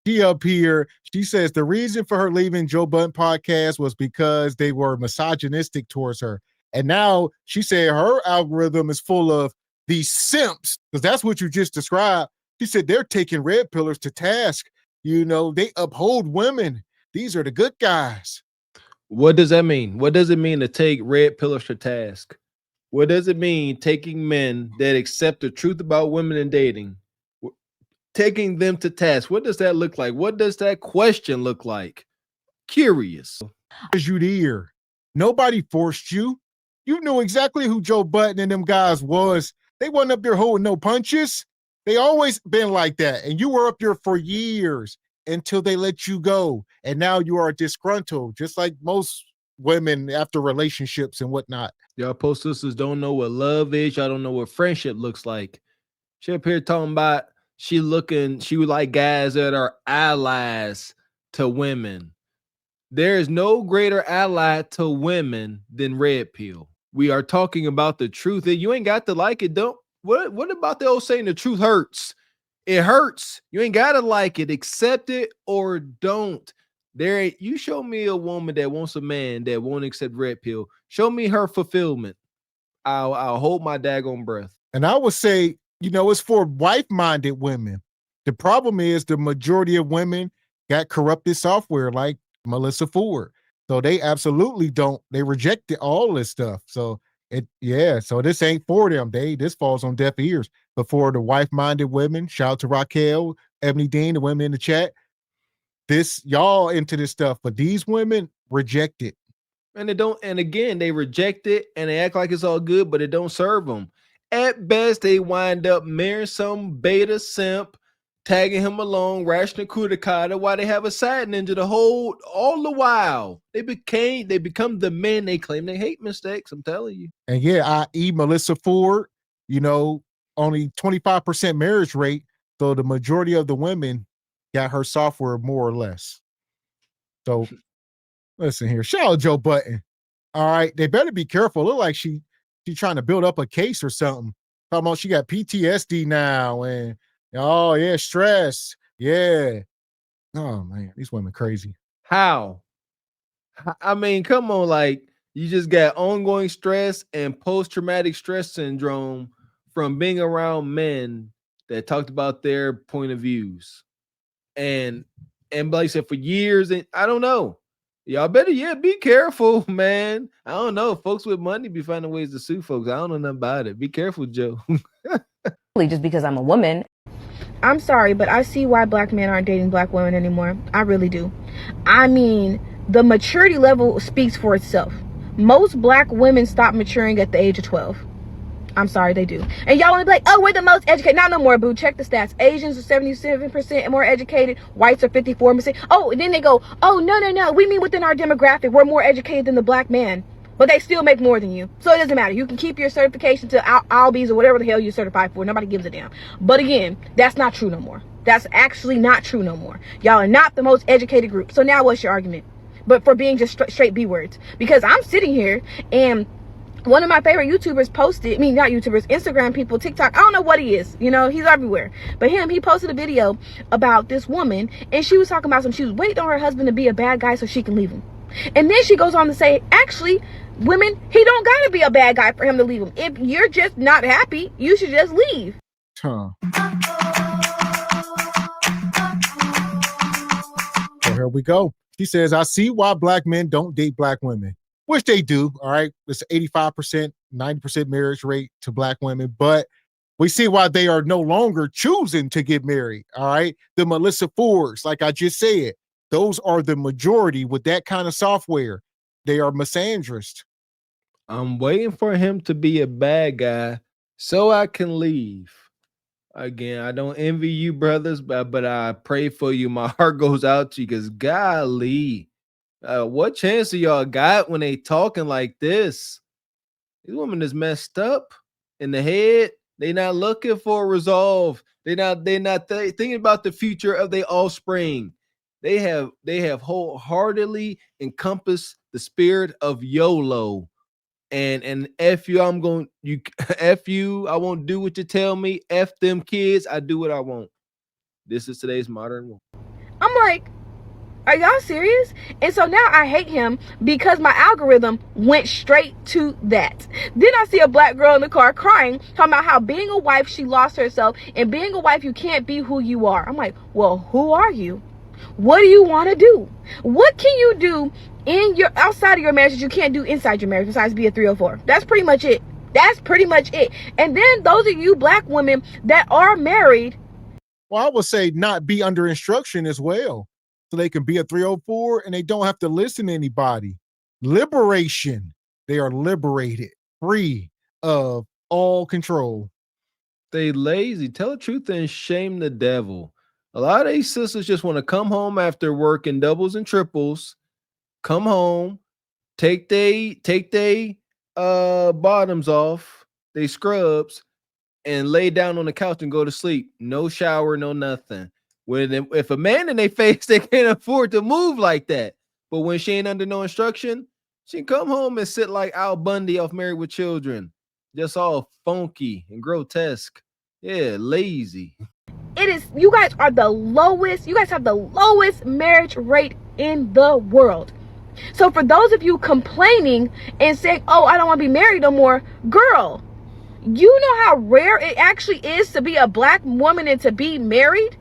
She up here. She says the reason for her leaving Joe Budden podcast was because they were misogynistic towards her. And now she said her algorithm is full of these simps, because that's what you just described. She said they're taking red pillars to task. You know, they uphold women. These are the good guys. What does that mean? What does it mean to take red pillars to task? What does it mean taking men that accept the truth about women and dating, taking them to task? What does that look like? What does that question look like? Curious. As you here, nobody forced you. You knew exactly who Joe Budden and them guys was. They wasn't up there holding no punches. They always been like that. And you were up there for years until they let you go. And now you are disgruntled, just like most women after relationships and whatnot. Y'all post sisters don't know what love is. Y'all don't know what friendship looks like. She up here talking about she would like guys that are allies to women. There is no greater ally to women than red pill. We are talking about the truth. You ain't got to like it. What about the old saying, the truth hurts? It hurts. You ain't gotta like it. Accept it or don't. You show me a woman that wants a man that won't accept red pill. Show me her fulfillment. I'll hold my daggone breath. And I would say, it's for wife-minded women. The problem is the majority of women got corrupted software like Melyssa Ford. So they absolutely don't. They rejected all this stuff. So so this ain't for them. This falls on deaf ears. But for the wife-minded women, shout out to Raquel, Ebony Dean, the women in the chat. Y'all into this stuff, but these women reject it. And they reject it and they act like it's all good, but it don't serve them. At best, they wind up marrying some beta simp, tagging him along, rational kudakata, while they have a side ninja to hold all the while. They become the men they claim they hate. Mistakes, I'm telling you. And i.e. Melyssa Ford, only 25% marriage rate. So the majority of the women got her software more or less. So listen here. Shout out Joe Budden. All right. They better be careful. Look like she's trying to build up a case or something. Talking about she got PTSD now and oh yeah, stress. Yeah. Oh man, these women crazy. How? I mean, come on, like you just got ongoing stress and post-traumatic stress syndrome from being around men that talked about their point of views. And like I said, for years, and I don't know. Y'all better, be careful, man. I don't know. Folks with money be finding ways to sue folks. I don't know nothing about it. Be careful, Joe. Just because I'm a woman. I'm sorry, but I see why black men aren't dating black women anymore. I really do. I mean, the maturity level speaks for itself. Most black women stop maturing at the age of 12. I'm sorry, they do. And y'all want to be like, oh, we're the most educated. Not no more, boo. Check the stats. Asians are 77% more educated. Whites are 54%. Oh, and then they go, oh, no. We mean within our demographic, we're more educated than the black man. But they still make more than you. So it doesn't matter. You can keep your certification to Albies or whatever the hell you're certified for. Nobody gives a damn. But again, that's not true no more. That's actually not true no more. Y'all are not the most educated group. So now what's your argument? But for being just straight B words. Because I'm sitting here and one of my favorite YouTubers posted, not YouTubers, Instagram people, TikTok, I don't know what he is, he's everywhere. But he posted a video about this woman and she was talking about she was waiting on her husband to be a bad guy so she can leave him. And then she goes on to say, actually, women, he don't gotta be a bad guy for him to leave him. If you're just not happy, you should just leave. Huh. So here we go. She says, I see why black men don't date black women. Which they do, all right? It's 85%, 90% marriage rate to black women, but we see why they are no longer choosing to get married, all right? The Melyssa Fords, like I just said, those are the majority with that kind of software. They are misandrist. I'm waiting for him to be a bad guy so I can leave. Again, I don't envy you, brothers, but I pray for you. My heart goes out to you because golly. What chance do y'all got when they talking like this? These women is messed up in the head. They not looking for a resolve. They not thinking about the future of their offspring. They have wholeheartedly encompassed the spirit of YOLO. And F you, F you, I won't do what you tell me. F them kids, I do what I want. This is today's modern woman. I'm like, are y'all serious? And so now I hate him because my algorithm went straight to that. Then I see a black girl in the car crying, talking about how being a wife, she lost herself, and being a wife, you can't be who you are. I'm like, well, who are you? What do you want to do? What can you do in your outside of your marriage that you can't do inside your marriage besides be a 304? That's pretty much it. That's pretty much it. And then those of you black women that are married, well, I would say not be under instruction as well. So they can be a 304 and they don't have to listen to anybody. Liberation. They are liberated, free of all control. They lazy. Tell the truth and shame the devil. A lot of these sisters just want to come home after working doubles and triples, come home, take they bottoms off, they scrubs, and lay down on the couch and go to sleep. No shower, no nothing. If a man in their face, they can't afford to move like that. But when she ain't under no instruction, she can come home and sit like Al Bundy off Married with Children, just all funky and grotesque. Yeah, lazy. it is, you guys are the lowest, you guys have the lowest marriage rate in the world. So for those of you complaining and saying, oh, I don't want to be married no more, girl, you know how rare it actually is to be a black woman and to be married?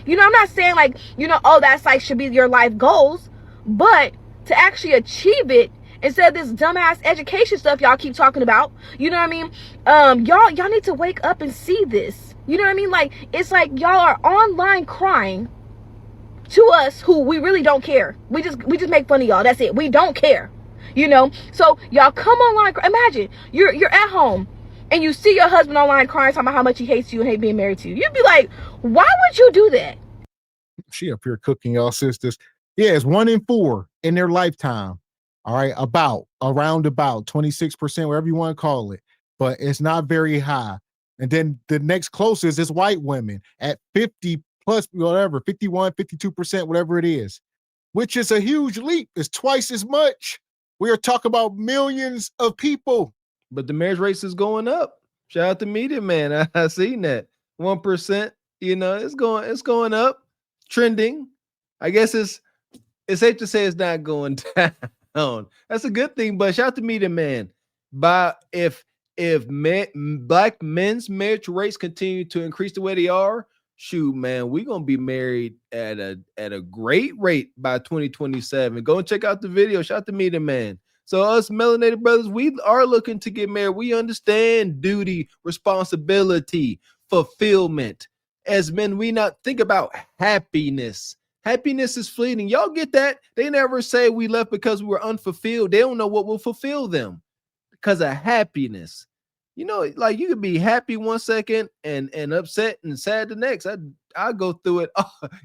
You know, I'm not saying like, you know, oh, that's like should be your life goals, but to actually achieve it instead of this dumbass education stuff y'all keep talking about, you know what I mean? Y'all need to wake up and see this. You know what I mean? Like, it's like y'all are online crying to us who we really don't care. We just make fun of y'all. That's it. We don't care. You know? So y'all come online. Imagine you're at home and you see your husband online crying, talking about how much he hates you and hate being married to you. You'd be like, why would you do that? She up here cooking y'all sisters. Yeah, it's 1 in 4 in their lifetime. All right, around about 26%, whatever you want to call it, but it's not very high. And then the next closest is white women at 50 plus, whatever, 51, 52%, whatever it is, which is a huge leap. It's twice as much. We are talking about millions of people. But the marriage rate is going up. Shout out to Media Man. I seen that 1%. You know, it's going up, trending. I guess it's safe to say it's not going down. That's a good thing. But shout out to Media Man. But if black men's marriage rates continue to increase the way they are, shoot, man, we're gonna be married at a great rate by 2027. Go and check out the video. Shout out to Media Man. So us melanated brothers, we are looking to get married. We understand duty, responsibility, fulfillment. As men, we not think about happiness. Happiness is fleeting. Y'all get that? They never say we left because we were unfulfilled. They don't know what will fulfill them because of happiness. You know, like you could be happy 1 second and upset and sad the next. I go through it.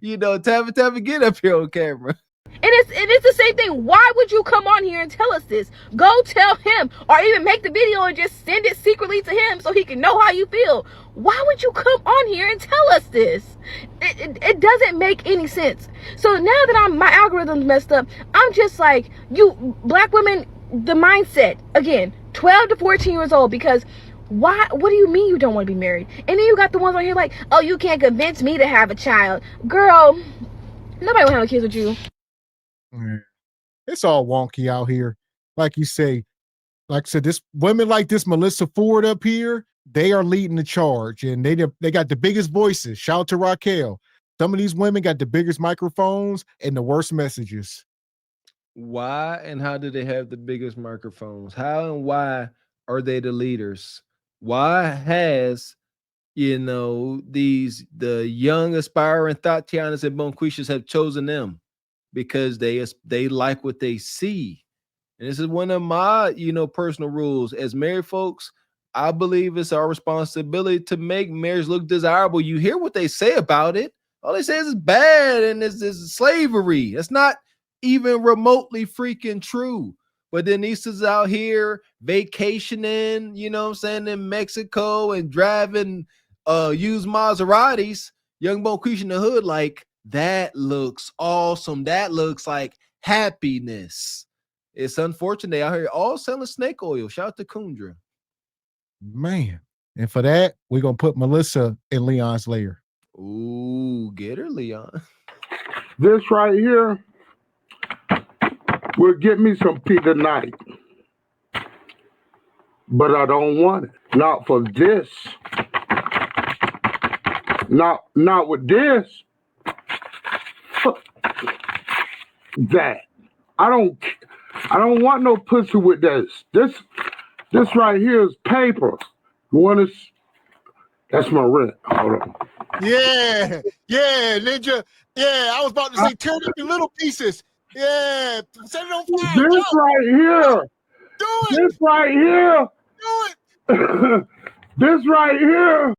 You know, Tavy get up here on camera. And it's the same thing. Why would you come on here and tell us this? Go tell him, or even make the video and just send it secretly to him so he can know how you feel. Why would you come on here and tell us this? It doesn't make any sense. So now that my algorithm's messed up, I'm just like, you black women, the mindset, again, 12 to 14 years old, because why? What do you mean you don't want to be married? And then you got the ones on here like, oh, you can't convince me to have a child. Girl, nobody will have kids with you. It's all wonky out here. Like you say, like I said, this women like this Melyssa Ford up here, they are leading the charge, and they got the biggest voices. Shout out to Raquel. Some of these women got the biggest microphones and the worst messages. Why and how do they have the biggest microphones? How and why are they the leaders? Why has, you know, the young aspiring Tatianas and Bonquishas have chosen them? Because they like what they see. And this is one of my, you know, personal rules. As married folks, I believe it's our responsibility to make marriage look desirable. You hear what they say about it. All they say is it's bad and it's slavery. It's not even remotely freaking true. But then these is out here vacationing, you know what I'm saying, in Mexico and driving used Maseratis, young Bonquisha in the hood, like, that looks awesome. That looks like happiness. It's unfortunate they out here all selling snake oil. Shout out to Kundra. Man. And for that, we're going to put Melyssa in Leon's lair. Ooh, get her, Leon. This right here will get me some pee tonight. But I don't want it. Not for this. Not with this. Fuck that. I don't want no pussy with this. This right here is paper. You want to? That's my rent. Hold on. Yeah, Ninja. Yeah, I was about to say tear it up in little pieces. Yeah, set it on fire. This right here. Do it. This right here. Do it. This right here